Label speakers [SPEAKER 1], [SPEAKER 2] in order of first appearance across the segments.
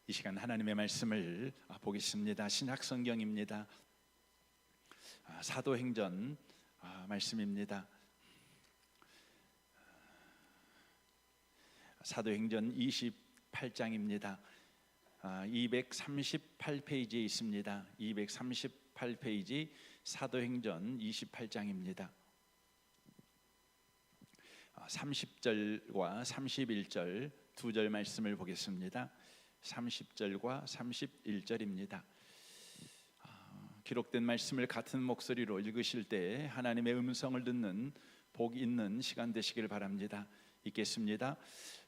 [SPEAKER 1] 이 시간 하나님의 말씀을 보겠습니다. 신약 성경입니다. 사도행전 말씀입니다. 사도행전 28장입니다. 238페이지에 있습니다. 238페이지 사도행전 28장입니다. 30절과 31절 두 절 말씀을 보겠습니다. 30절과 31절입니다. 기록된 말씀을 같은 목소리로 읽으실 때 하나님의 음성을 듣는 복 있는 시간 되시길 바랍니다. 읽겠습니다.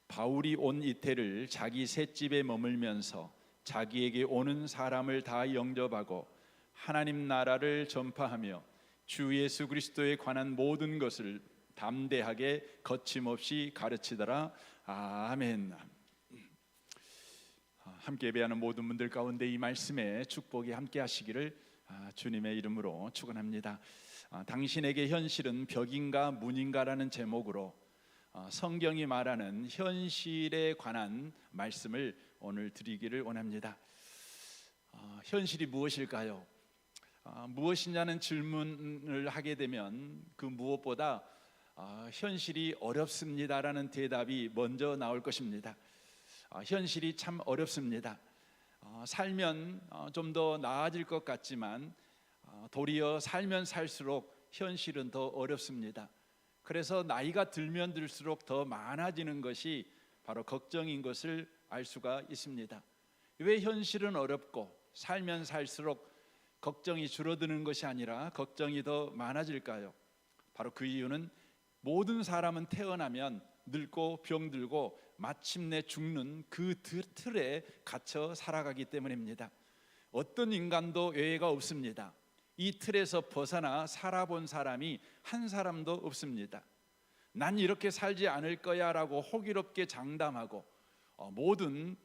[SPEAKER 1] 바울이 온 이태를 자기 셋집에 머물면서 자기에게 오는 사람을 다 영접하고 하나님 나라를 전파하며 주 예수 그리스도에 관한 모든 것을 담대하게 거침없이 가르치더라. 아멘. 함께 예배하는 모든 분들 가운데 이 말씀에 축복이 함께 하시기를 주님의 이름으로 축원합니다. 당신에게 현실은 벽인가 문인가라는 제목으로 성경이 말하는 현실에 관한 말씀을 오늘 드리기를 원합니다. 현실이 무엇일까요? 무엇이냐는 질문을 하게 되면 그 무엇보다 현실이 어렵습니다라는 대답이 먼저 나올 것입니다. 현실이 참 어렵습니다. 살면 좀 더 나아질 것 같지만 도리어 살면 살수록 현실은 더 어렵습니다. 그래서 나이가 들면 들수록 더 많아지는 것이 바로 걱정인 것을 알 수가 있습니다. 왜 현실은 어렵고 살면 살수록 걱정이 줄어드는 것이 아니라 걱정이 더 많아질까요? 바로 그 이유는 모든 사람은 태어나면 늙고 병들고 마침내 죽는 그 틀에 갇혀 살아가기 때문입니다. 어떤 인간도 예외가 없습니다. 이 틀에서 벗어나 살아본 사람이 한 사람도 없습니다. 난 이렇게 살지 않을 거야 라고 호기롭게 장담하고 모든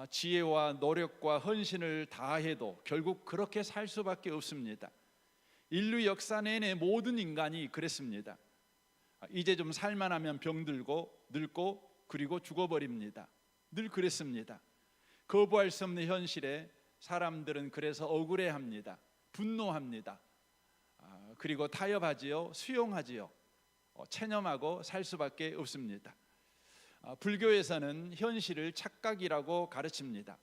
[SPEAKER 1] 지혜와 노력과 헌신을 다해도 결국 그렇게 살 수밖에 없습니다. 인류 역사 내내 모든 인간이 그랬습니다. 이제 좀 살만하면 병들고 늙고 그리고 죽어버립니다. 늘 그랬습니다. 거부할 수 없는 현실에 사람들은 그래서 억울해합니다. 분노합니다. 그리고 타협하지요, 수용하지요. 체념하고 살 수밖에 없습니다. 불교에서는 현실을 착각이라고 가르칩니다.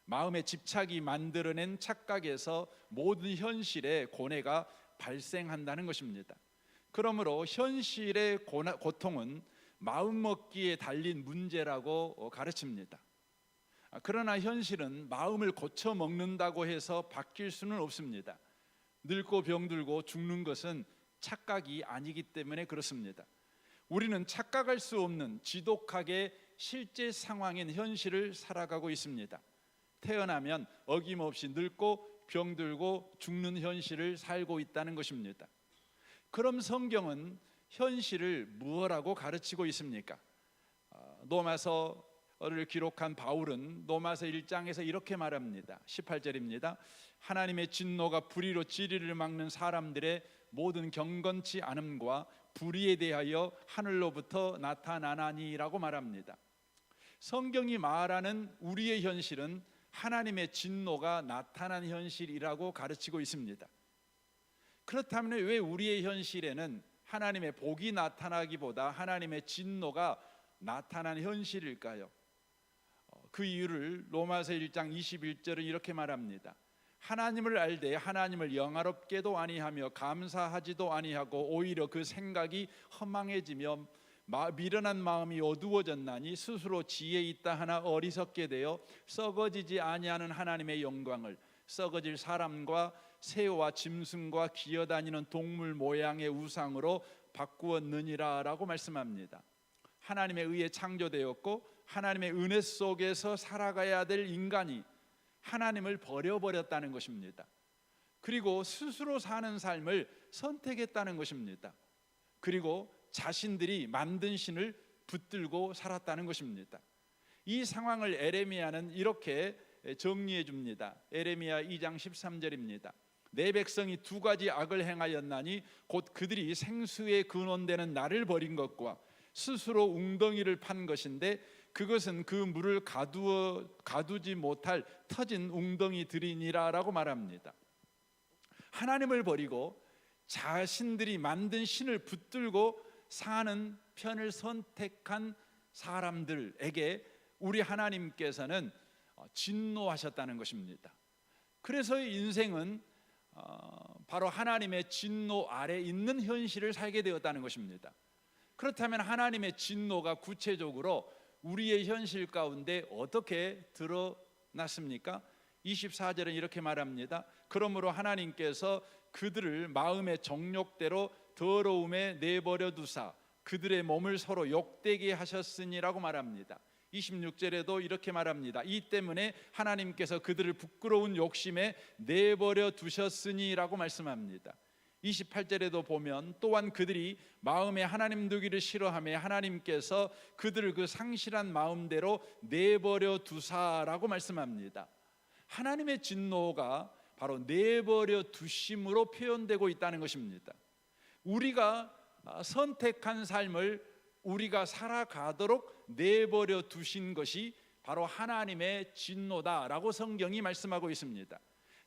[SPEAKER 1] 마음의 집착이 만들어낸 착각에서 모든 현실의 고뇌가 발생한다는 것입니다. 그러므로 현실의 고통은 마음먹기에 달린 문제라고 가르칩니다. 그러나 현실은 마음을 고쳐 먹는다고 해서 바뀔 수는 없습니다. 늙고 병들고 죽는 것은 착각이 아니기 때문에 그렇습니다. 우리는 착각할 수 없는 지독하게 실제 상황인 현실을 살아가고 있습니다. 태어나면 어김없이 늙고 병들고 죽는 현실을 살고 있다는 것입니다. 그럼 성경은 현실을 무엇라고 가르치고 있습니까? 로마서를 기록한 바울은 로마서 1장에서 이렇게 말합니다. 18절입니다. 하나님의 진노가 불의로 진리를 막는 사람들의 모든 경건치 않음과 불의에 대하여 하늘로부터 나타나나니라고 말합니다. 성경이 말하는 우리의 현실은 하나님의 진노가 나타난 현실이라고 가르치고 있습니다. 그렇다면 왜 우리의 현실에는 하나님의 복이 나타나기보다 하나님의 진노가 나타난 현실일까요? 그 이유를 로마서 1장 21절은 이렇게 말합니다. 하나님을 알되 하나님을 영화롭게도 아니하며 감사하지도 아니하고 오히려 그 생각이 허망해지며 미련한 마음이 어두워졌나니 스스로 지혜 있다 하나 어리석게 되어 썩어지지 아니하는 하나님의 영광을 썩어질 사람과 새와 짐승과 기어다니는 동물 모양의 우상으로 바꾸었느니라 라고 말씀합니다. 하나님에 의해 창조되었고 하나님의 은혜 속에서 살아가야 될 인간이 하나님을 버려버렸다는 것입니다. 그리고 스스로 사는 삶을 선택했다는 것입니다. 그리고 자신들이 만든 신을 붙들고 살았다는 것입니다. 이 상황을 에레미야는 이렇게 정리해 줍니다. 에레미야 2장 13절입니다. 내 백성이 두 가지 악을 행하였나니 곧 그들이 생수의 근원되는 나를 버린 것과 스스로 웅덩이를 판 것인데 그것은 그 물을 가두지 못할 터진 웅덩이들이니라라고 말합니다. 하나님을 버리고 자신들이 만든 신을 붙들고 사는 편을 선택한 사람들에게 우리 하나님께서는 진노하셨다는 것입니다. 그래서 인생은 바로 하나님의 진노 아래 있는 현실을 살게 되었다는 것입니다. 그렇다면 하나님의 진노가 구체적으로 우리의 현실 가운데 어떻게 드러났습니까? 24절은 이렇게 말합니다. 그러므로 하나님께서 그들을 마음의 정욕대로 더러움에 내버려 두사 그들의 몸을 서로 욕되게 하셨으니라고 말합니다. 26절에도 이렇게 말합니다. 이 때문에 하나님께서 그들을 부끄러운 욕심에 내버려 두셨으니라고 말씀합니다. 28절에도 보면 또한 그들이 마음에 하나님 두기를 싫어하며 하나님께서 그들을 그 상실한 마음대로 내버려 두사라고 말씀합니다. 하나님의 진노가 바로 내버려 두심으로 표현되고 있다는 것입니다. 우리가 선택한 삶을 우리가 살아가도록 내버려 두신 것이 바로 하나님의 진노다라고 성경이 말씀하고 있습니다.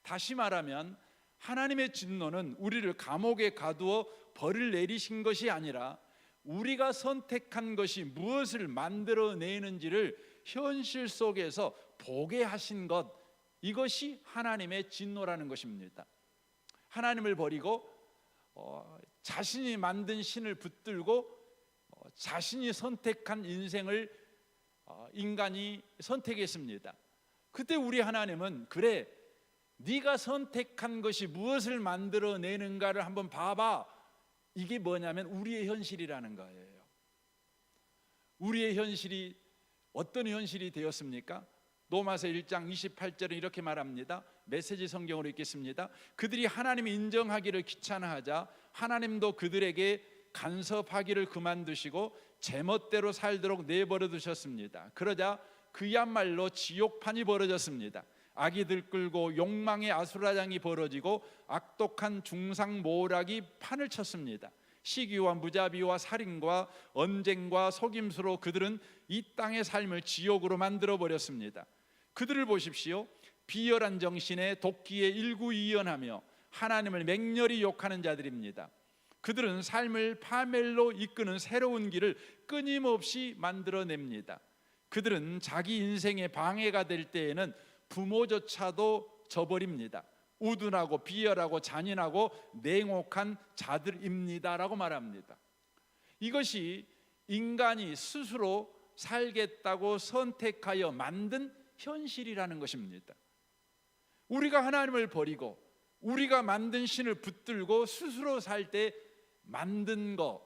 [SPEAKER 1] 다시 말하면 하나님의 진노는 우리를 감옥에 가두어 벌을 내리신 것이 아니라 우리가 선택한 것이 무엇을 만들어내는지를 현실 속에서 보게 하신 것, 이것이 하나님의 진노라는 것입니다. 하나님을 버리고 자신이 만든 신을 붙들고 자신이 선택한 인생을 인간이 선택했습니다. 그때 우리 하나님은 그래, 네가 선택한 것이 무엇을 만들어내는가를 한번 봐봐. 이게 뭐냐면 우리의 현실이라는 거예요. 우리의 현실이 어떤 현실이 되었습니까? 로마서 1장 28절은 이렇게 말합니다. 메시지 성경으로 읽겠습니다. 그들이 하나님이 인정하기를 귀찮아하자 하나님도 그들에게 간섭하기를 그만두시고 제멋대로 살도록 내버려 두셨습니다. 그러자 그야말로 지옥판이 벌어졌습니다. 악이 들끓고 욕망의 아수라장이 벌어지고 악독한 중상모략이 판을 쳤습니다. 시기와 무자비와 살인과 언쟁과 속임수로 그들은 이 땅의 삶을 지옥으로 만들어 버렸습니다. 그들을 보십시오. 비열한 정신에 도끼에 일구이연하며 하나님을 맹렬히 욕하는 자들입니다. 그들은 삶을 파멸로 이끄는 새로운 길을 끊임없이 만들어냅니다. 그들은 자기 인생의 방해가 될 때에는 부모조차도 저버립니다. 우둔하고 비열하고 잔인하고 냉혹한 자들입니다라고 말합니다. 이것이 인간이 스스로 살겠다고 선택하여 만든 현실이라는 것입니다. 우리가 하나님을 버리고 우리가 만든 신을 붙들고 스스로 살 때 만든 것,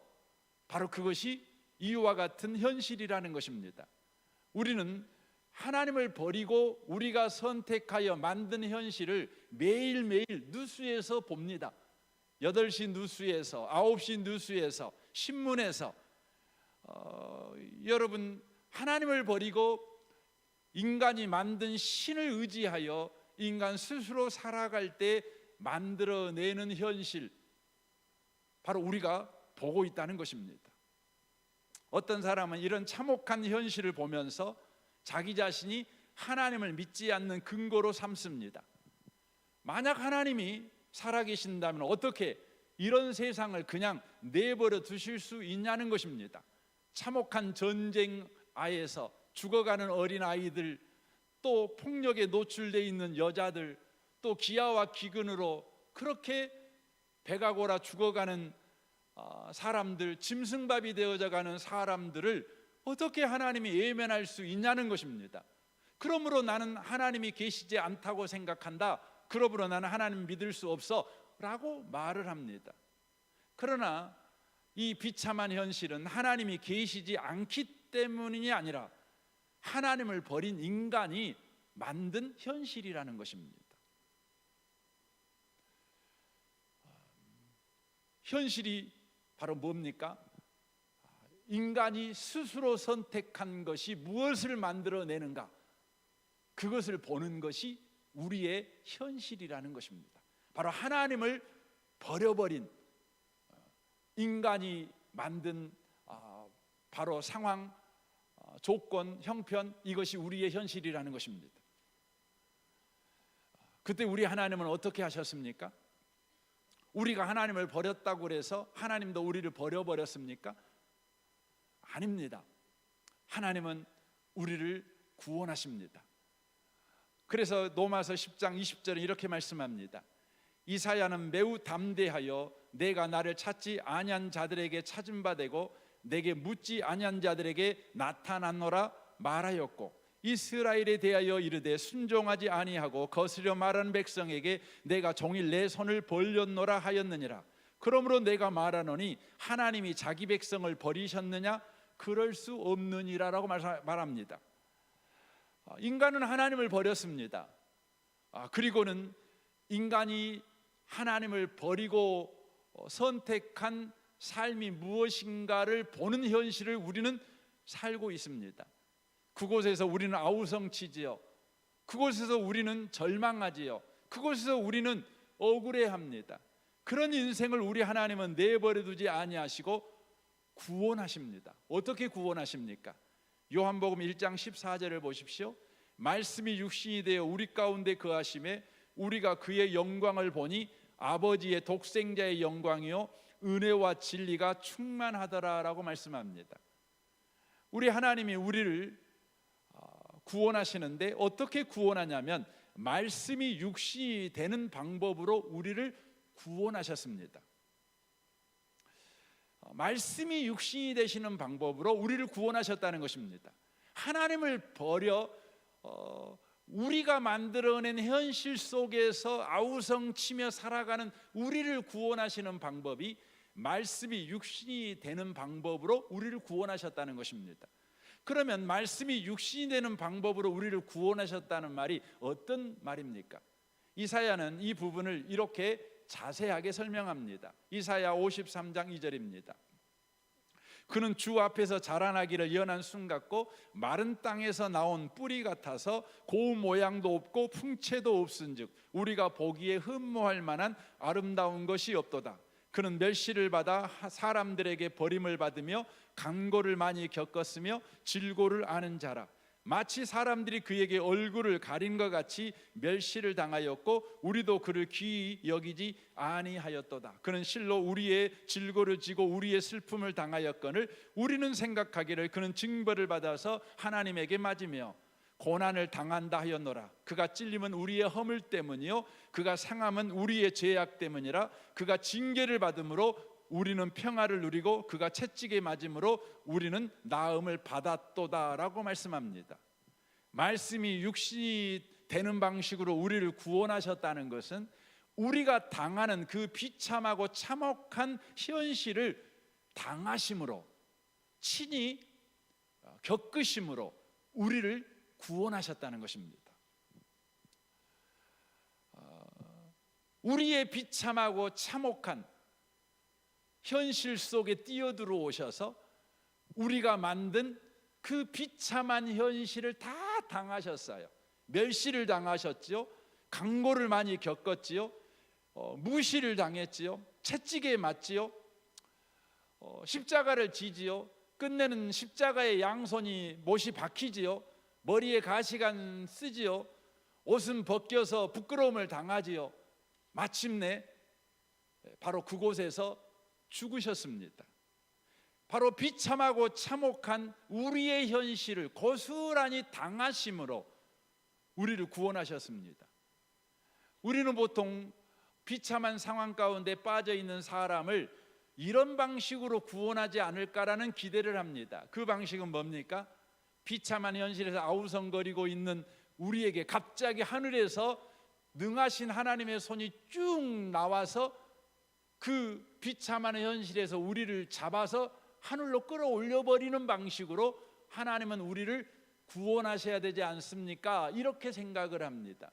[SPEAKER 1] 바로 그것이 이와 같은 현실이라는 것입니다. 우리는 하나님을 버리고 우리가 선택하여 만든 현실을 매일매일 뉴스에서 봅니다. 8시 뉴스에서, 9시 뉴스에서, 신문에서. 여러분, 하나님을 버리고 인간이 만든 신을 의지하여 인간 스스로 살아갈 때 만들어내는 현실, 바로 우리가 보고 있다는 것입니다. 어떤 사람은 이런 참혹한 현실을 보면서 자기 자신이 하나님을 믿지 않는 근거로 삼습니다. 만약 하나님이 살아계신다면 어떻게 이런 세상을 그냥 내버려 두실 수 있냐는 것입니다. 참혹한 전쟁 하에서 죽어가는 어린아이들, 또 폭력에 노출되어 있는 여자들, 또 기아와 기근으로 그렇게 배가 골아 죽어가는 사람들, 짐승밥이 되어져 가는 사람들을 어떻게 하나님이 외면할 수 있냐는 것입니다. 그러므로 나는 하나님이 계시지 않다고 생각한다. 그러므로 나는 하나님 믿을 수 없어 라고 말을 합니다. 그러나 이 비참한 현실은 하나님이 계시지 않기 때문이 아니라 하나님을 버린 인간이 만든 현실이라는 것입니다. 현실이 바로 뭡니까? 인간이 스스로 선택한 것이 무엇을 만들어내는가, 그것을 보는 것이 우리의 현실이라는 것입니다. 바로 하나님을 버려버린 인간이 만든 바로 상황, 조건, 형편, 이것이 우리의 현실이라는 것입니다. 그때 우리 하나님은 어떻게 하셨습니까? 우리가 하나님을 버렸다고 해서 하나님도 우리를 버려버렸습니까? 아닙니다. 하나님은 우리를 구원하십니다. 그래서 로마서 10장 20절에 이렇게 말씀합니다. 이사야는 매우 담대하여 내가 나를 찾지 아니한 자들에게 찾은 바 되고 내게 묻지 아니한 자들에게 나타났노라 말하였고, 이스라엘에 대하여 이르되 순종하지 아니하고 거스려 말하는 백성에게 내가 종일 내 손을 벌렸노라 하였느니라. 그러므로 내가 말하노니 하나님이 자기 백성을 버리셨느냐? 그럴 수 없느니라라고 말합니다. 인간은 하나님을 버렸습니다. 그리고는 인간이 하나님을 버리고 선택한 삶이 무엇인가를 보는 현실을 우리는 살고 있습니다. 그곳에서 우리는 아우성치지요. 그곳에서 우리는 절망하지요. 그곳에서 우리는 억울해합니다. 그런 인생을 우리 하나님은 내버려 두지 아니하시고 구원하십니다. 어떻게 구원하십니까? 요한복음 1장 14절을 보십시오. 말씀이 육신이 되어 우리 가운데 거하심에 우리가 그의 영광을 보니 아버지의 독생자의 영광이요 은혜와 진리가 충만하더라라고 말씀합니다. 우리 하나님이 우리를 구원하시는데 어떻게 구원하냐면 말씀이 육신이 되는 방법으로 우리를 구원하셨습니다. 말씀이 육신이 되시는 방법으로 우리를 구원하셨다는 것입니다. 하나님을 버려 우리가 만들어낸 현실 속에서 아우성치며 살아가는 우리를 구원하시는 방법이 말씀이 육신이 되는 방법으로 우리를 구원하셨다는 것입니다. 그러면 말씀이 육신이 되는 방법으로 우리를 구원하셨다는 말이 어떤 말입니까? 이사야는 이 부분을 이렇게 자세하게 설명합니다. 이사야 53장 2절입니다. 그는 주 앞에서 자라나기를 연한 순 같고 마른 땅에서 나온 뿌리 같아서 고운 모양도 없고 풍채도 없은즉 우리가 보기에 흠모할 만한 아름다운 것이 없도다. 그는 멸시를 받아 사람들에게 버림을 받으며 강고를 많이 겪었으며 질고를 아는 자라. 마치 사람들이 그에게 얼굴을 가린 것 같이 멸시를 당하였고 우리도 그를 귀히 여기지 아니하였도다. 그는 실로 우리의 질고를 지고 우리의 슬픔을 당하였거늘 우리는 생각하기를 그는 징벌을 받아서 하나님에게 맞으며 고난을 당한다 하였노라. 그가 찔림은 우리의 허물 때문이요 그가 상함은 우리의 죄악 때문이라. 그가 징계를 받음으로 우리는 평화를 누리고 그가 채찍에 맞음으로 우리는 나음을 받았도다라고 말씀합니다. 말씀이 육신이 되는 방식으로 우리를 구원하셨다는 것은 우리가 당하는 그 비참하고 참혹한 현실을 당하심으로 친히 겪으심으로 우리를 구원하셨다는 것입니다. 우리의 비참하고 참혹한 현실 속에 뛰어들어오셔서 우리가 만든 그 비참한 현실을 다 당하셨어요. 멸시를 당하셨지요. 강고를 많이 겪었지요. 무시를 당했지요. 채찍에 맞지요. 십자가를 지지요. 끝내는 십자가의 양손이 못이 박히지요. 머리에 가시관 쓰지요. 옷은 벗겨서 부끄러움을 당하지요. 마침내 바로 그곳에서 죽으셨습니다. 바로 비참하고 참혹한 우리의 현실을 고스란히 당하심으로 우리를 구원하셨습니다. 우리는 보통 비참한 상황 가운데 빠져 있는 사람을 이런 방식으로 구원하지 않을까라는 기대를 합니다. 그 방식은 뭡니까? 비참한 현실에서 아우성거리고 있는 우리에게 갑자기 하늘에서 능하신 하나님의 손이 쭉 나와서 그 비참한 현실에서 우리를 잡아서 하늘로 끌어올려 버리는 방식으로 하나님은 우리를 구원하셔야 되지 않습니까? 이렇게 생각을 합니다.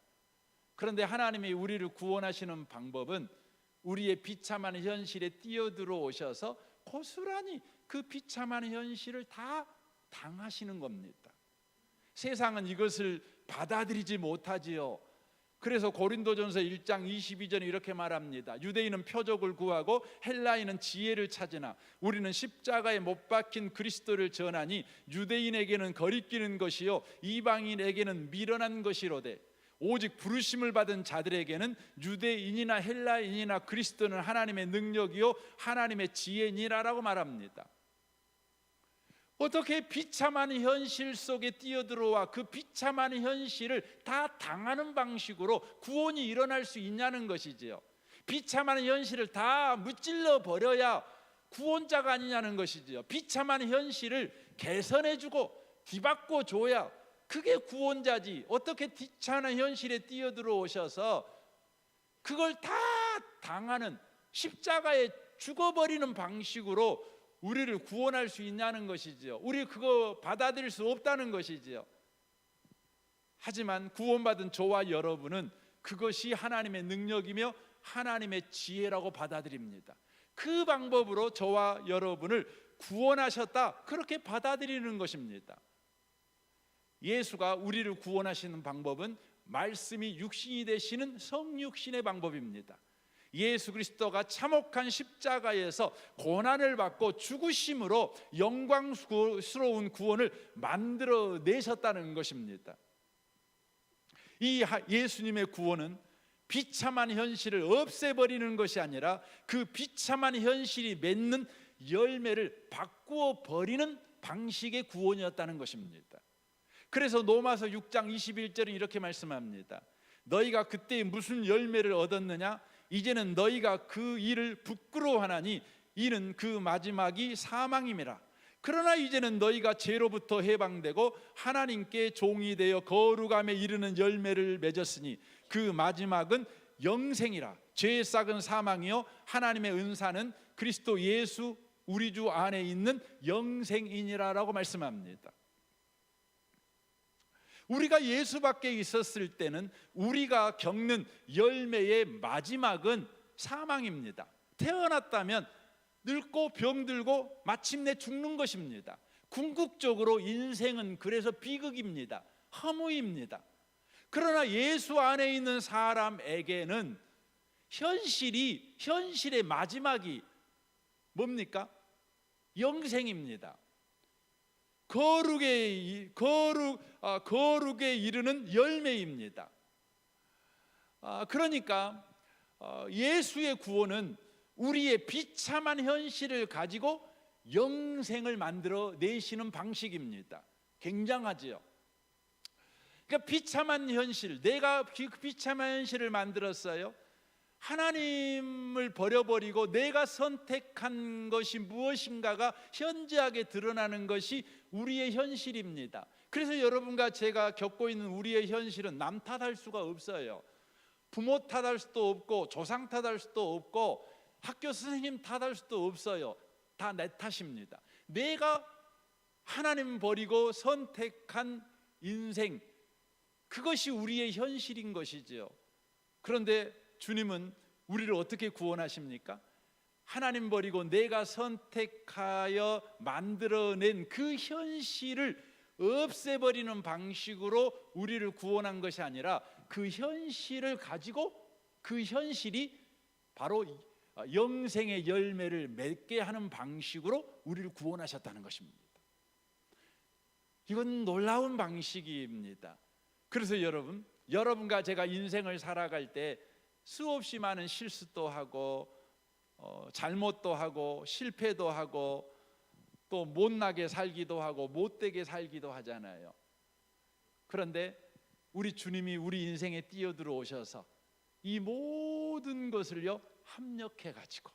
[SPEAKER 1] 그런데 하나님이 우리를 구원하시는 방법은 우리의 비참한 현실에 뛰어들어 오셔서 고스란히 그 비참한 현실을 다 당하시는 겁니다. 세상은 이것을 받아들이지 못하지요. 그래서 고린도전서 1장 22절에 이렇게 말합니다. 유대인은 표적을 구하고 헬라인은 지혜를 찾으나 우리는 십자가에 못 박힌 그리스도를 전하니 유대인에게는 거리끼는 것이요 이방인에게는 미련한 것이로되 오직 부르심을 받은 자들에게는 유대인이나 헬라인이나 그리스도는 하나님의 능력이요 하나님의 지혜니라라고 말합니다. 어떻게 비참한 현실 속에 뛰어들어와 그 비참한 현실을 다 당하는 방식으로 구원이 일어날 수 있냐는 것이지요. 비참한 현실을 다 무찔러 버려야 구원자가 아니냐는 것이지요. 비참한 현실을 개선해주고 뒤바꿔 줘야 그게 구원자지. 어떻게 비참한 현실에 뛰어들어 오셔서 그걸 다 당하는 십자가에 죽어버리는 방식으로 우리를 구원할 수 있냐는 것이지요. 우리 그거 받아들일 수 없다는 것이지요. 하지만 구원받은 저와 여러분은 그것이 하나님의 능력이며 하나님의 지혜라고 받아들입니다. 그 방법으로 저와 여러분을 구원하셨다, 그렇게 받아들이는 것입니다. 예수가 우리를 구원하시는 방법은 말씀이 육신이 되시는 성육신의 방법입니다. 예수 그리스도가 참혹한 십자가에서 고난을 받고 죽으심으로 영광스러운 구원을 만들어내셨다는 것입니다. 이 예수님의 구원은 비참한 현실을 없애버리는 것이 아니라 그 비참한 현실이 맺는 열매를 바꾸어 버리는 방식의 구원이었다는 것입니다. 그래서 로마서 6장 21절은 이렇게 말씀합니다. 너희가 그때 무슨 열매를 얻었느냐? 이제는 너희가 그 일을 부끄러워하나니 이는 그 마지막이 사망임이라. 그러나 이제는 너희가 죄로부터 해방되고 하나님께 종이 되어 거룩함에 이르는 열매를 맺었으니 그 마지막은 영생이라. 죄의 싹은 사망이요 하나님의 은사는 그리스도 예수 우리 주 안에 있는 영생이니라라고 말씀합니다. 우리가 예수 밖에 있었을 때는 우리가 겪는 열매의 마지막은 사망입니다. 태어났다면 늙고 병들고 마침내 죽는 것입니다. 궁극적으로 인생은 그래서 비극입니다. 허무입니다. 그러나 예수 안에 있는 사람에게는 현실의 마지막이 뭡니까? 영생입니다. 거룩에 이르는 열매입니다. 그러니까 예수의 구원은 우리의 비참한 현실을 가지고 영생을 만들어 내시는 방식입니다. 굉장하지요. 그러니까 비참한 현실, 내가 비참한 현실을 만들었어요. 하나님을 버려버리고 내가 선택한 것이 무엇인가가 현저하게 드러나는 것이 우리의 현실입니다. 그래서 여러분과 제가 겪고 있는 우리의 현실은 남 탓할 수가 없어요. 부모 탓할 수도 없고 조상 탓할 수도 없고 학교 선생님 탓할 수도 없어요. 다 내 탓입니다. 내가 하나님 버리고 선택한 인생, 그것이 우리의 현실인 것이지요. 그런데 주님은 우리를 어떻게 구원하십니까? 하나님 버리고 내가 선택하여 만들어낸 그 현실을 없애버리는 방식으로 우리를 구원한 것이 아니라 그 현실을 가지고 그 현실이 바로 영생의 열매를 맺게 하는 방식으로 우리를 구원하셨다는 것입니다. 이건 놀라운 방식입니다. 그래서 여러분과 제가 인생을 살아갈 때 수없이 많은 실수도 하고 잘못도 하고 실패도 하고 또 못나게 살기도 하고 못되게 살기도 하잖아요. 그런데 우리 주님이 우리 인생에 뛰어들어 오셔서 이 모든 것을요 합력해 가지고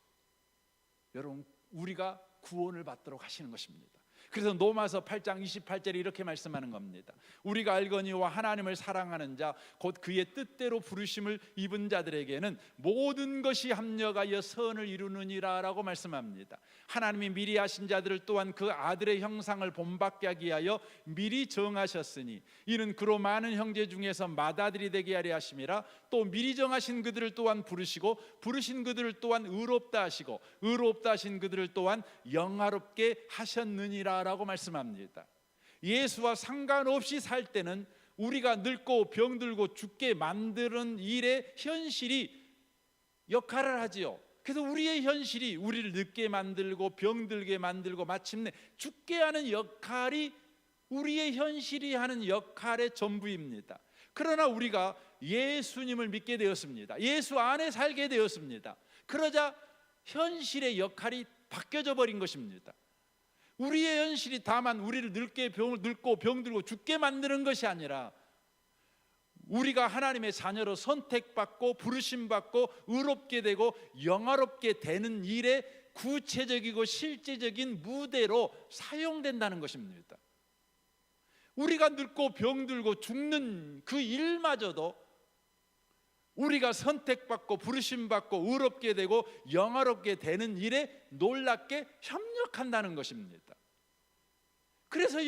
[SPEAKER 1] 여러분 우리가 구원을 받도록 하시는 것입니다. 그래서 로마서 8장 28절에 이렇게 말씀하는 겁니다. 우리가 알거니와 하나님을 사랑하는 자 곧 그의 뜻대로 부르심을 입은 자들에게는 모든 것이 합력하여 선을 이루느니라 라고 말씀합니다. 하나님이 미리 하신 자들을 또한 그 아들의 형상을 본받게 하기 위하여 미리 정하셨으니 이는 그로 많은 형제 중에서 맏아들이 되게 하려 하심이라. 또 미리 정하신 그들을 또한 부르시고 부르신 그들을 또한 의롭다 하시고 의롭다 하신 그들을 또한 영화롭게 하셨느니라 라고 말씀합니다. 예수와 상관없이 살 때는 우리가 늙고 병들고 죽게 만드는 일의 현실이 역할을 하지요. 그래서 우리의 현실이 우리를 늙게 만들고 병들게 만들고 마침내 죽게 하는 역할이 우리의 현실이 하는 역할의 전부입니다. 그러나 우리가 예수님을 믿게 되었습니다. 예수 안에 살게 되었습니다. 그러자 현실의 역할이 바뀌어져 버린 것입니다. 우리의 현실이 다만 우리를 늙고 병들고 죽게 만드는 것이 아니라 우리가 하나님의 자녀로 선택받고 부르심받고 의롭게 되고 영화롭게 되는 일에 구체적이고 실제적인 무대로 사용된다는 것입니다. 우리가 늙고 병들고 죽는 그 일마저도 우리가 선택받고 부르심받고 의롭게 되고 영화롭게 되는 일에 놀랍게 협력한다는 것입니다. 그래서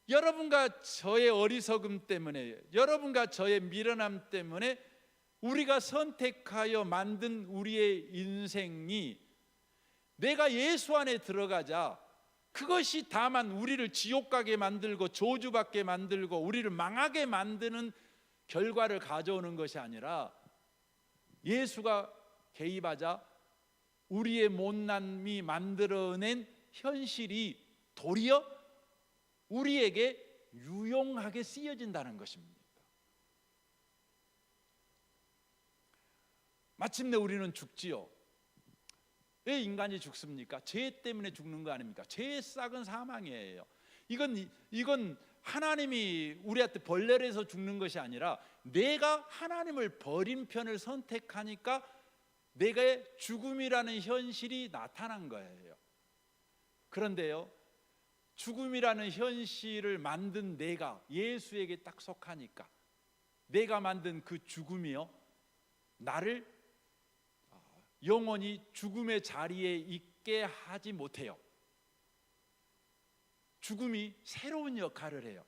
[SPEAKER 1] 여러분과 저의 어리석음 때문에, 여러분과 저의 미련함 때문에 우리가 선택하여 만든 우리의 인생이 내가 예수 안에 들어가자 그것이 다만 우리를 지옥 가게 만들고 저주받게 만들고 우리를 망하게 만드는 결과를 가져오는 것이 아니라 예수가 개입하자 우리의 못남이 만들어낸 현실이 도리어 우리에게 유용하게 쓰여진다는 것입니다. 마침내 우리는 죽지요. 왜 인간이 죽습니까? 죄 때문에 죽는 거 아닙니까? 죄의 싹은 사망이에요. 이건 하나님이 우리한테 벌레를 해서 죽는 것이 아니라 내가 하나님을 버린 편을 선택하니까 내가의 죽음이라는 현실이 나타난 거예요. 그런데요, 죽음이라는 현실을 만든 내가 예수에게 딱 속하니까 내가 만든 그 죽음이요, 나를 영원히 죽음의 자리에 있게 하지 못해요. 죽음이 새로운 역할을 해요.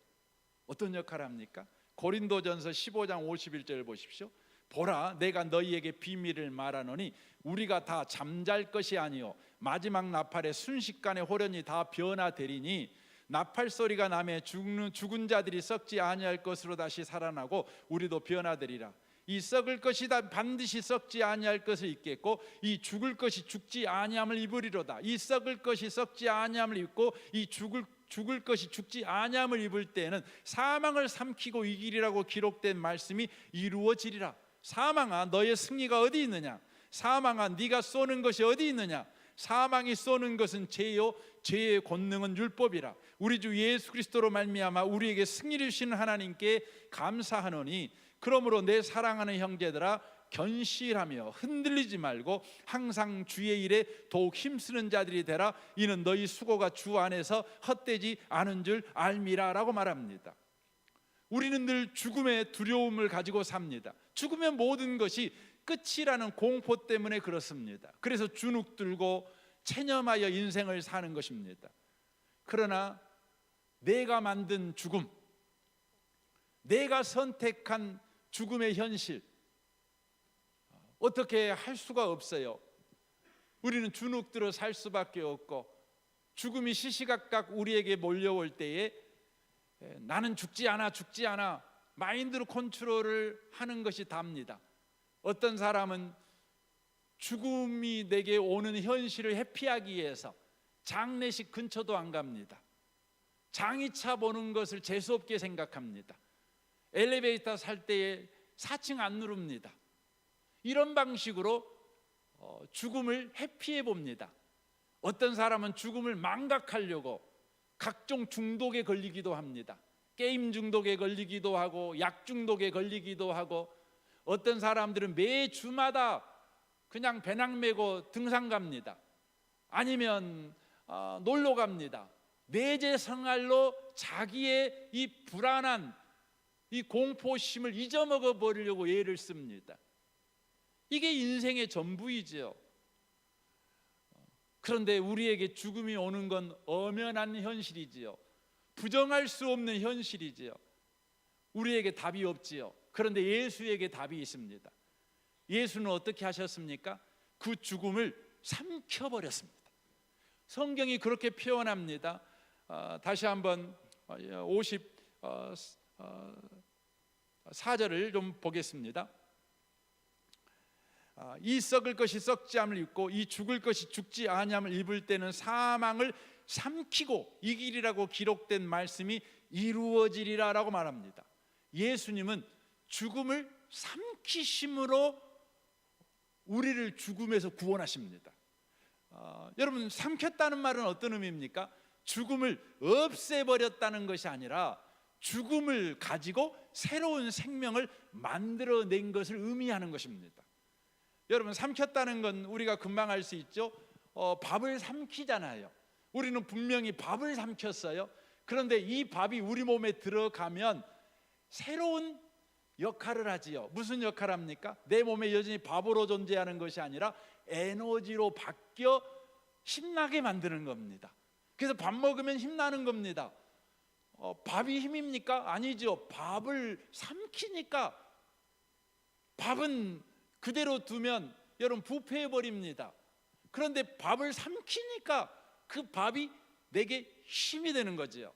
[SPEAKER 1] 어떤 역할을 합니까? 고린도전서 15장 51절을 보십시오. 보라, 내가 너희에게 비밀을 말하노니 우리가 다 잠잘 것이 아니요 마지막 나팔에 순식간에 호련히 다 변화되리니 나팔 소리가 나매 죽은 자들이 썩지 아니할 것으로 다시 살아나고 우리도 변화되리라. 이 썩을 것이 다 반드시 썩지 아니할 것을 입겠고 이 죽을 것이 죽지 아니함을 입으리로다. 이 썩을 것이 썩지 아니함을 입고 이 죽을 것이 죽지 아니함을 입을 때에는 사망을 삼키고 이기리라고 기록된 말씀이 이루어지리라. 사망아, 너의 승리가 어디 있느냐? 사망아, 네가 쏘는 것이 어디 있느냐? 사망이 쏘는 것은 죄요 죄의 권능은 율법이라. 우리 주 예수 그리스도로 말미암아 우리에게 승리를 주시는 하나님께 감사하노니 그러므로 내 사랑하는 형제들아, 견실하며 흔들리지 말고 항상 주의 일에 더욱 힘쓰는 자들이 되라. 이는 너희 수고가 주 안에서 헛되지 않은 줄 알미라 라고 말합니다. 우리는 늘 죽음의 두려움을 가지고 삽니다. 죽으면 모든 것이 끝이라는 공포 때문에 그렇습니다. 그래서 주눅 들고 체념하여 인생을 사는 것입니다. 그러나 내가 만든 죽음, 내가 선택한 죽음의 현실, 어떻게 할 수가 없어요. 우리는 주눅 들어 살 수밖에 없고 죽음이 시시각각 우리에게 몰려올 때에 나는 죽지 않아 마인드로 컨트롤을 하는 것이 답니다. 어떤 사람은 죽음이 내게 오는 현실을 회피하기 위해서 장례식 근처도 안 갑니다. 장의차 보는 것을 재수없게 생각합니다. 엘리베이터 살 때에 4층 안 누릅니다. 이런 방식으로 죽음을 회피해 봅니다. 어떤 사람은 죽음을 망각하려고 각종 중독에 걸리기도 합니다. 게임 중독에 걸리기도 하고 약 중독에 걸리기도 하고, 어떤 사람들은 매 주마다 그냥 배낭 메고 등산 갑니다. 아니면 놀러 갑니다. 내재 생활로 자기의 이 불안한 이 공포심을 잊어먹어 버리려고 애를 씁니다. 이게 인생의 전부이지요. 그런데 우리에게 죽음이 오는 건 엄연한 현실이지요. 부정할 수 없는 현실이지요. 우리에게 답이 없지요. 그런데 예수에게 답이 있습니다. 예수는 어떻게 하셨습니까? 그 죽음을 삼켜버렸습니다. 성경이 그렇게 표현합니다. 다시 한번 4절을 좀 보겠습니다. 이 썩을 것이 썩지 않을 입고 이 죽을 것이 죽지 아니함을 입을 때는 사망을 삼키고 이 길이라고 기록된 말씀이 이루어지리라라고 말합니다. 예수님은 죽음을 삼키심으로 우리를 죽음에서 구원하십니다. 여러분, 삼켰다는 말은 어떤 의미입니까? 죽음을 없애버렸다는 것이 아니라 죽음을 가지고 새로운 생명을 만들어낸 것을 의미하는 것입니다. 여러분, 삼켰다는 건 우리가 금방 알 수 있죠. 밥을 삼키잖아요. 우리는 분명히 밥을 삼켰어요. 그런데 이 밥이 우리 몸에 들어가면 새로운 역할을 하지요. 무슨 역할을 합니까? 내 몸에 여전히 밥으로 존재하는 것이 아니라 에너지로 바뀌어 힘나게 만드는 겁니다. 그래서 밥 먹으면 힘나는 겁니다. 밥이 힘입니까? 아니죠. 밥을 삼키니까. 밥은 그대로 두면 여러분 부패해 버립니다. 그런데 밥을 삼키니까 그 밥이 내게 힘이 되는 거지요.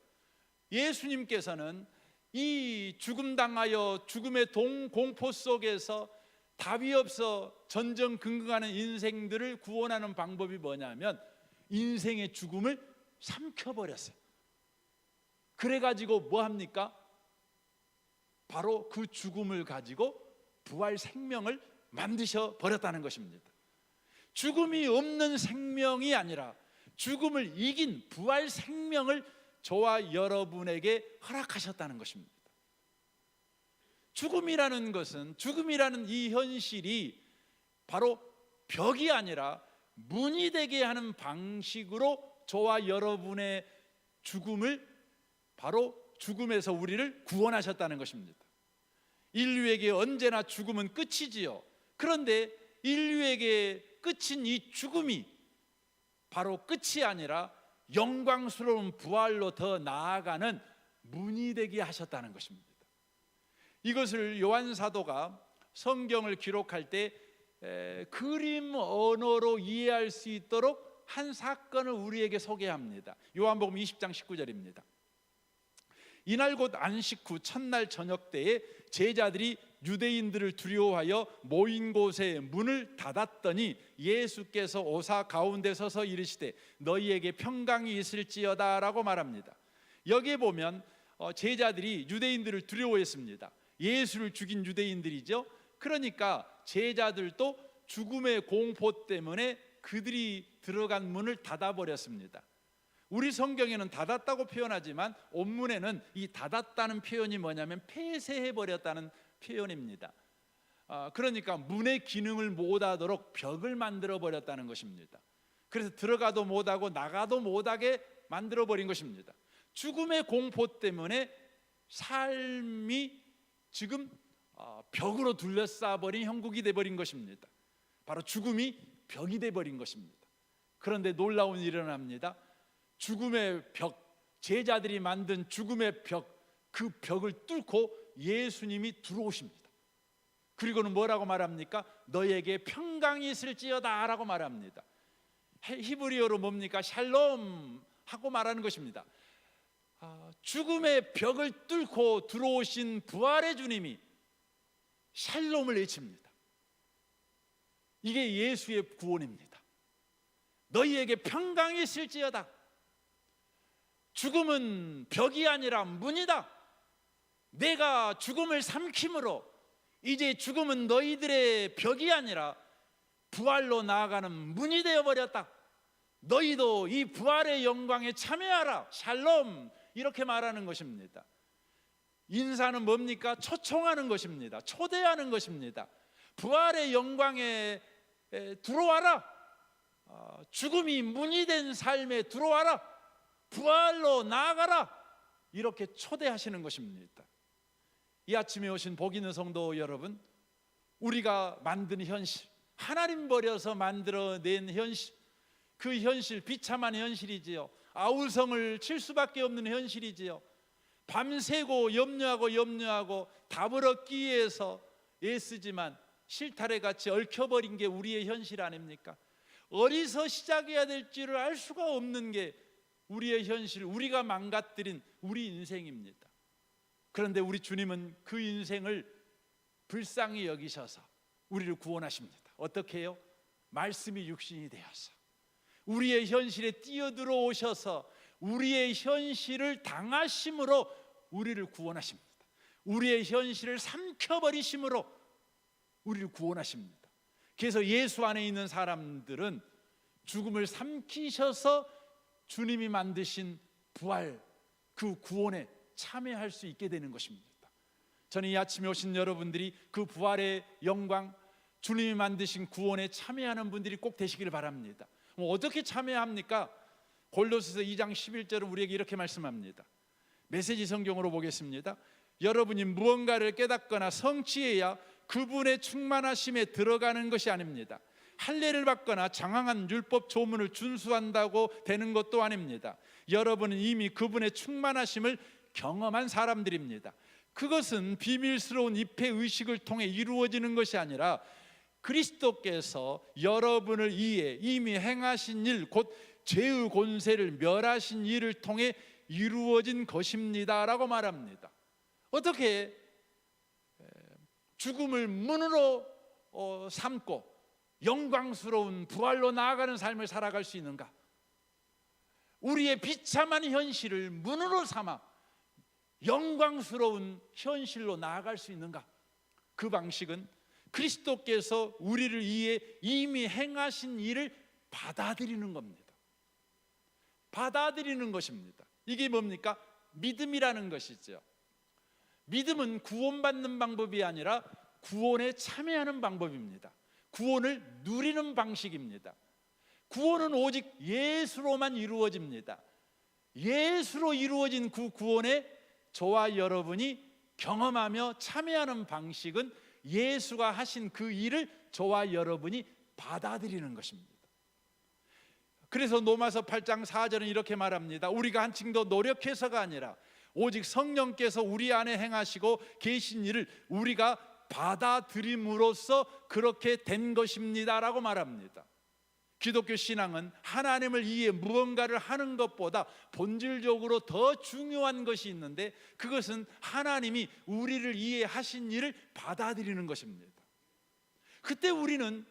[SPEAKER 1] 예수님께서는 이 죽음 당하여 죽음의 공포 속에서 답이 없어 전전긍긍하는 인생들을 구원하는 방법이 뭐냐면 인생의 죽음을 삼켜버렸어요. 그래가지고 뭐 합니까? 바로 그 죽음을 가지고 부활 생명을 만드셔 버렸다는 것입니다. 죽음이 없는 생명이 아니라 죽음을 이긴 부활 생명을 저와 여러분에게 허락하셨다는 것입니다. 죽음이라는 것은, 죽음이라는 이 현실이 바로 벽이 아니라 문이 되게 하는 방식으로 저와 여러분의 죽음을, 바로 죽음에서 우리를 구원하셨다는 것입니다. 인류에게 언제나 죽음은 끝이지요. 그런데 인류에게 끝인 이 죽음이 바로 끝이 아니라 영광스러운 부활로 더 나아가는 문이 되게 하셨다는 것입니다. 이것을 요한 사도가 성경을 기록할 때 그림 언어로 이해할 수 있도록 한 사건을 우리에게 소개합니다. 요한복음 20장 19절입니다. 이날 곧 안식 후 첫날 저녁 때에 제자들이 유대인들을 두려워하여 모인 곳에 문을 닫았더니 예수께서 오사 가운데 서서 이르시되 너희에게 평강이 있을지어다 라고 말합니다. 여기에 보면 제자들이 유대인들을 두려워했습니다. 예수를 죽인 유대인들이죠. 그러니까 제자들도 죽음의 공포 때문에 그들이 들어간 문을 닫아버렸습니다. 우리 성경에는 닫았다고 표현하지만 원문에는 이 닫았다는 표현이 뭐냐면 폐쇄해버렸다는 표현입니다. 그러니까 문의 기능을 못하도록 벽을 만들어버렸다는 것입니다. 그래서 들어가도 못하고 나가도 못하게 만들어버린 것입니다. 죽음의 공포 때문에 삶이 지금 벽으로 둘러싸버린 형국이 되어버린 것입니다. 바로 죽음이 벽이 되어버린 것입니다. 그런데 놀라운 일이 일어납니다. 죽음의 벽, 제자들이 만든 죽음의 벽, 그 벽을 뚫고 예수님이 들어오십니다. 그리고는 뭐라고 말합니까? 너에게 평강이 있을지어다 라고 말합니다. 히브리어로 뭡니까? 샬롬 하고 말하는 것입니다. 죽음의 벽을 뚫고 들어오신 부활의 주님이 샬롬을 외칩니다. 이게 예수의 구원입니다. 너희에게 평강이 있을지어다. 죽음은 벽이 아니라 문이다. 내가 죽음을 삼킴으로 이제 죽음은 너희들의 벽이 아니라 부활로 나아가는 문이 되어버렸다. 너희도 이 부활의 영광에 참여하라. 샬롬, 이렇게 말하는 것입니다. 인사는 뭡니까? 초청하는 것입니다. 초대하는 것입니다. 부활의 영광에 들어와라. 죽음이 문이 된 삶에 들어와라. 부활로 나아가라. 이렇게 초대하시는 것입니다. 이 아침에 오신 복 있는 성도 여러분, 우리가 만든 현실, 하나님 버려서 만들어낸 현실, 그 현실 비참한 현실이지요. 아우성을 칠 수밖에 없는 현실이지요. 밤새고 염려하고 답을 얻기 위해서 애쓰지만 실타래 같이 얽혀버린 게 우리의 현실 아닙니까? 어디서 시작해야 될지를 알 수가 없는 게 우리의 현실, 우리가 망가뜨린 우리 인생입니다. 그런데 우리 주님은 그 인생을 불쌍히 여기셔서 우리를 구원하십니다. 어떻게 해요? 말씀이 육신이 되어서 우리의 현실에 뛰어들어 오셔서 우리의 현실을 당하심으로 우리를 구원하십니다. 우리의 현실을 삼켜버리심으로 우리를 구원하십니다. 그래서 예수 안에 있는 사람들은 죽음을 삼키셔서 주님이 만드신 부활, 그 구원에 참여할 수 있게 되는 것입니다. 저는 이 아침에 오신 여러분들이 그 부활의 영광, 주님이 만드신 구원에 참여하는 분들이 꼭 되시기를 바랍니다. 어떻게 참여합니까? 골로새서 2장 11절은 우리에게 이렇게 말씀합니다. 메시지 성경으로 보겠습니다. 여러분이 무언가를 깨닫거나 성취해야 그분의 충만하심에 들어가는 것이 아닙니다. 할례를 받거나 장황한 율법 조문을 준수한다고 되는 것도 아닙니다. 여러분은 이미 그분의 충만하심을 경험한 사람들입니다. 그것은 비밀스러운 입회 의식을 통해 이루어지는 것이 아니라 그리스도께서 여러분을 위해 이미 행하신 일, 곧 죄의 권세를 멸하신 일을 통해 이루어진 것입니다 라고 말합니다. 어떻게 죽음을 문으로 삼고 영광스러운 부활로 나아가는 삶을 살아갈 수 있는가? 우리의 비참한 현실을 문으로 삼아 영광스러운 현실로 나아갈 수 있는가? 그 방식은 그리스도께서 우리를 위해 이미 행하신 일을 받아들이는 겁니다. 받아들이는 것입니다. 이게 뭡니까? 믿음이라는 것이죠. 믿음은 구원받는 방법이 아니라 구원에 참여하는 방법입니다. 구원을 누리는 방식입니다. 구원은 오직 예수로만 이루어집니다. 예수로 이루어진 그 구원에 저와 여러분이 경험하며 참여하는 방식은 예수가 하신 그 일을 저와 여러분이 받아들이는 것입니다. 그래서 로마서 8장 4절은 이렇게 말합니다. 우리가 한층 더 노력해서가 아니라 오직 성령께서 우리 안에 행하시고 계신 일을 우리가 받아들임으로써 그렇게 된 것입니다 라고 말합니다. 기독교 신앙은 하나님을 위해 무언가를 하는 것보다 본질적으로 더 중요한 것이 있는데, 그것은 하나님이 우리를 위해 하신 일을 받아들이는 것입니다. 그때 우리는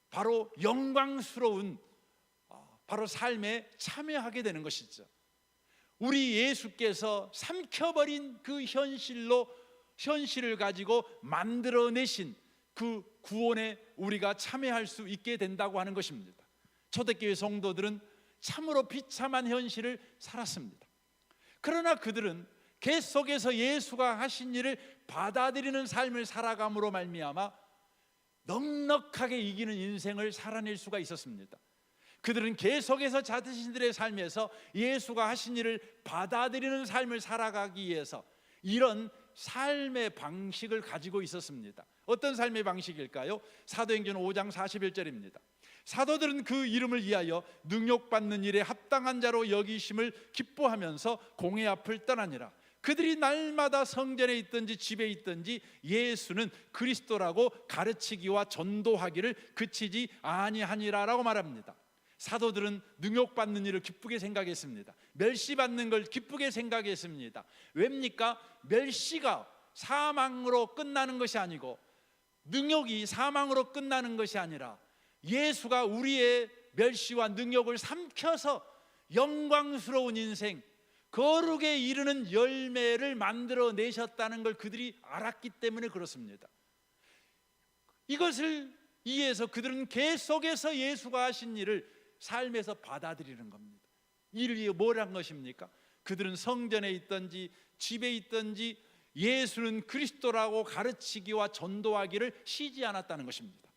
[SPEAKER 1] 바로 영광스러운 바로 삶에 참여하게 되는 것이죠. 우리 예수께서 삼켜버린 그 현실을 가지고 만들어내신 그 구원에 우리가 참여할 수 있게 된다고 하는 것입니다. 초대교회 성도들은 참으로 비참한 현실을 살았습니다. 그러나 그들은 계속해서 예수가 하신 일을 받아들이는 삶을 살아감으로 말미암아 넉넉하게 이기는 인생을 살아낼 수가 있었습니다. 그들은 계속해서 자신들의 삶에서 예수가 하신 일을 받아들이는 삶을 살아가기 위해서 이런 삶의 방식을 가지고 있었습니다. 어떤 삶의 방식일까요? 사도행전 5장 41절입니다. 사도들은 그 이름을 위하여 능욕받는 일에 합당한 자로 여기심을 기뻐하면서 공회 앞을 떠나니라. 그들이 날마다 성전에 있든지 집에 있든지 예수는 그리스도라고 가르치기와 전도하기를 그치지 아니하니라라고 말합니다. 사도들은 능욕받는 일을 기쁘게 생각했습니다. 멸시받는 걸 기쁘게 생각했습니다. 왜입니까? 멸시가 사망으로 끝나는 것이 아니고 능욕이 사망으로 끝나는 것이 아니라 예수가 우리의 멸시와 능욕을 삼켜서 영광스러운 인생, 거룩에 이르는 열매를 만들어내셨다는 걸 그들이 알았기 때문에 그렇습니다. 이것을 이해해서 그들은 계속해서 예수가 하신 일을 삶에서 받아들이는 겁니다. 이를 위해 뭘 한 것입니까? 그들은 성전에 있든지 집에 있든지 예수는 그리스도라고 가르치기와 전도하기를 쉬지 않았다는 것입니다.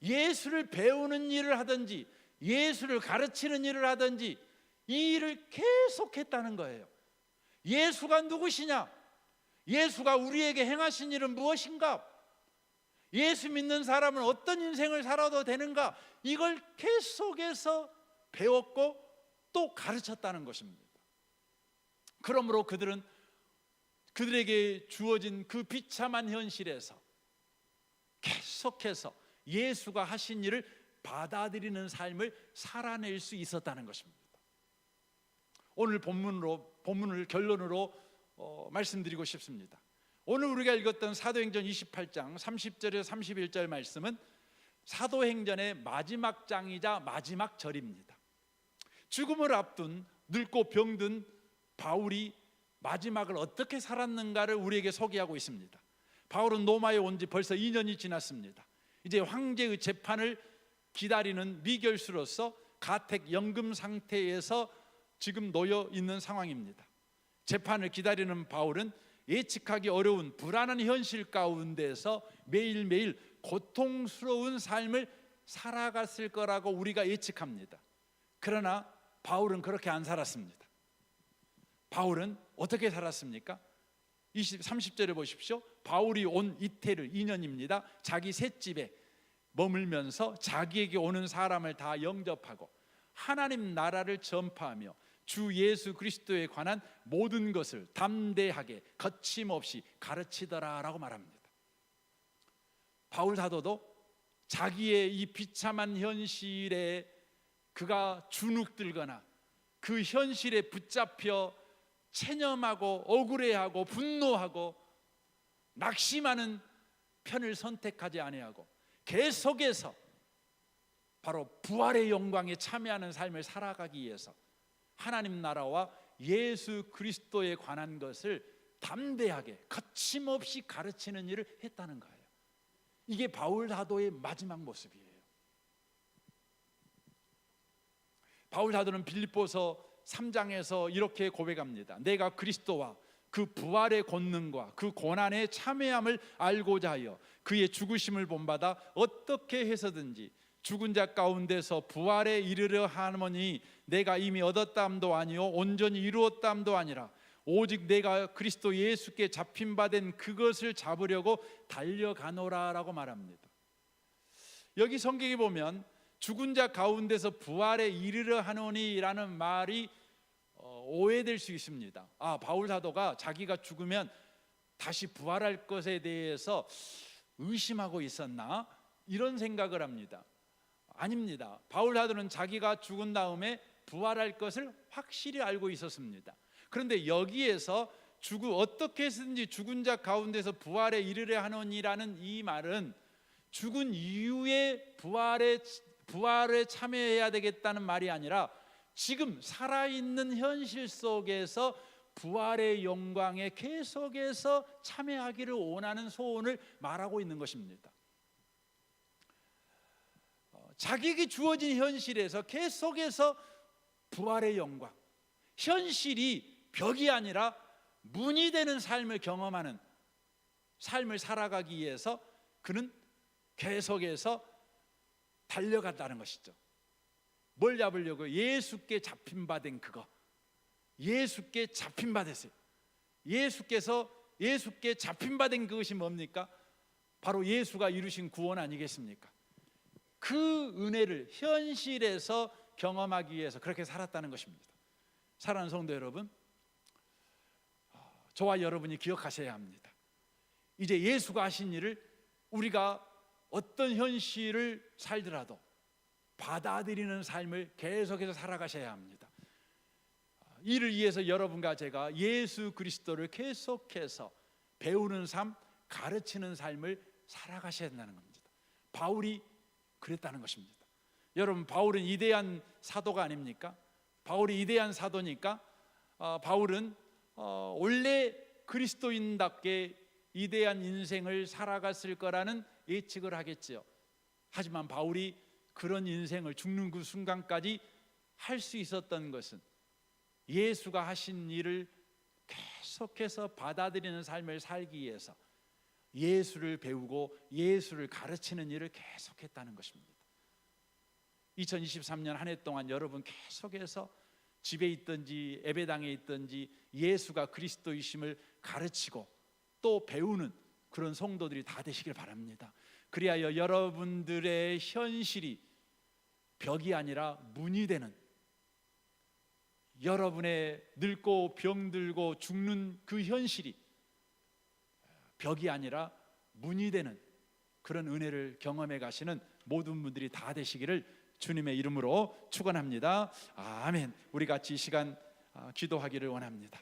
[SPEAKER 1] 예수를 배우는 일을 하든지 예수를 가르치는 일을 하든지 이 일을 계속했다는 거예요. 예수가 누구시냐? 예수가 우리에게 행하신 일은 무엇인가? 예수 믿는 사람은 어떤 인생을 살아도 되는가? 이걸 계속해서 배웠고 또 가르쳤다는 것입니다. 그러므로 그들은 그들에게 주어진 그 비참한 현실에서 계속해서 예수가 하신 일을 받아들이는 삶을 살아낼 수 있었다는 것입니다. 오늘 본문을 결론으로 말씀드리고 싶습니다. 오늘 우리가 읽었던 사도행전 28장 30절에서 31절 말씀은 사도행전의 마지막 장이자 마지막 절입니다. 죽음을 앞둔 늙고 병든 바울이 마지막을 어떻게 살았는가를 우리에게 소개하고 있습니다. 바울은 로마에 온 지 벌써 2년이 지났습니다. 이제 황제의 재판을 기다리는 미결수로서 가택 연금 상태에서 지금 놓여 있는 상황입니다. 재판을 기다리는 바울은 예측하기 어려운 불안한 현실 가운데서 매일매일 고통스러운 삶을 살아갔을 거라고 우리가 예측합니다. 그러나 바울은 그렇게 안 살았습니다. 바울은 어떻게 살았습니까? 30절에 보십시오. 바울이 온 이태를 2년입니다. 자기 셋집에 머물면서 자기에게 오는 사람을 다 영접하고 하나님 나라를 전파하며 주 예수 그리스도에 관한 모든 것을 담대하게 거침없이 가르치더라라고 말합니다. 바울 사도도 자기의 이 비참한 현실에 그가 주눅들거나 그 현실에 붙잡혀 체념하고 억울해하고 분노하고 낙심하는 편을 선택하지 아니하고 계속해서 바로 부활의 영광에 참여하는 삶을 살아가기 위해서 하나님 나라와 예수 그리스도에 관한 것을 담대하게 거침없이 가르치는 일을 했다는 거예요. 이게 바울 사도의 마지막 모습이에요. 바울 사도는 빌립보서 3장에서 이렇게 고백합니다. 내가 그리스도와 그 부활의 권능과 그 고난의 참회함을 알고자 하여 그의 죽으심을 본받아 어떻게 해서든지 죽은 자 가운데서 부활에 이르려 하노니 내가 이미 얻었다함도 아니요 온전히 이루었다함도 아니라 오직 내가 그리스도 예수께 잡힌 바 된 그것을 잡으려고 달려가노라라고 말합니다. 여기 성경에 보면 죽은 자 가운데서 부활에 이르려 하노니라는 말이 오해될 수 있습니다. 바울 사도가 자기가 죽으면 다시 부활할 것에 대해서 의심하고 있었나? 이런 생각을 합니다. 아닙니다. 바울 사도는 자기가 죽은 다음에 부활할 것을 확실히 알고 있었습니다. 그런데 여기에서 어떻게 해서든지 죽은 자 가운데서 부활에 이르려 하노니라는 이 말은 죽은 이후에 부활에 참여해야 되겠다는 말이 아니라 지금 살아있는 현실 속에서 부활의 영광에 계속해서 참여하기를 원하는 소원을 말하고 있는 것입니다. 자기에게 주어진 현실에서 계속해서 부활의 영광, 현실이 벽이 아니라 문이 되는 삶을 경험하는 삶을 살아가기 위해서 그는 계속해서 달려갔다는 것이죠. 뭘 잡으려고요? 예수께 잡힌 바 된 그거. 예수께 잡힌 바 됐어요. 예수께 잡힌 바 된 그것이 뭡니까? 바로 예수가 이루신 구원 아니겠습니까? 그 은혜를 현실에서 경험하기 위해서 그렇게 살았다는 것입니다. 사랑하는 성도 여러분, 저와 여러분이 기억하셔야 합니다. 이제 예수가 하신 일을 우리가 어떤 현실을 살더라도 받아들이는 삶을 계속해서 살아가셔야 합니다. 이를 위해서 여러분과 제가 예수 그리스도를 계속해서 배우는 삶, 가르치는 삶을 살아가셔야 한다는 겁니다. 바울이 그랬다는 것입니다. 여러분, 바울은 위대한 사도가 아닙니까? 바울이 위대한 사도니까 바울은 원래 그리스도인답게 위대한 인생을 살아갔을 거라는 예측을 하겠지요. 하지만 바울이 그런 인생을 죽는 그 순간까지 할 수 있었던 것은 예수가 하신 일을 계속해서 받아들이는 삶을 살기 위해서 예수를 배우고 예수를 가르치는 일을 계속했다는 것입니다. 2023년 한 해 동안 여러분 계속해서 집에 있든지 예배당에 있든지 예수가 그리스도이심을 가르치고 또 배우는 그런 성도들이 다 되시길 바랍니다. 그리하여 여러분들의 현실이 벽이 아니라 문이 되는, 여러분의 늙고 병들고 죽는 그 현실이 벽이 아니라 문이 되는 그런 은혜를 경험해 가시는 모든 분들이 다 되시기를 주님의 이름으로 축원합니다. 아멘. 우리 같이 이 시간 기도하기를 원합니다.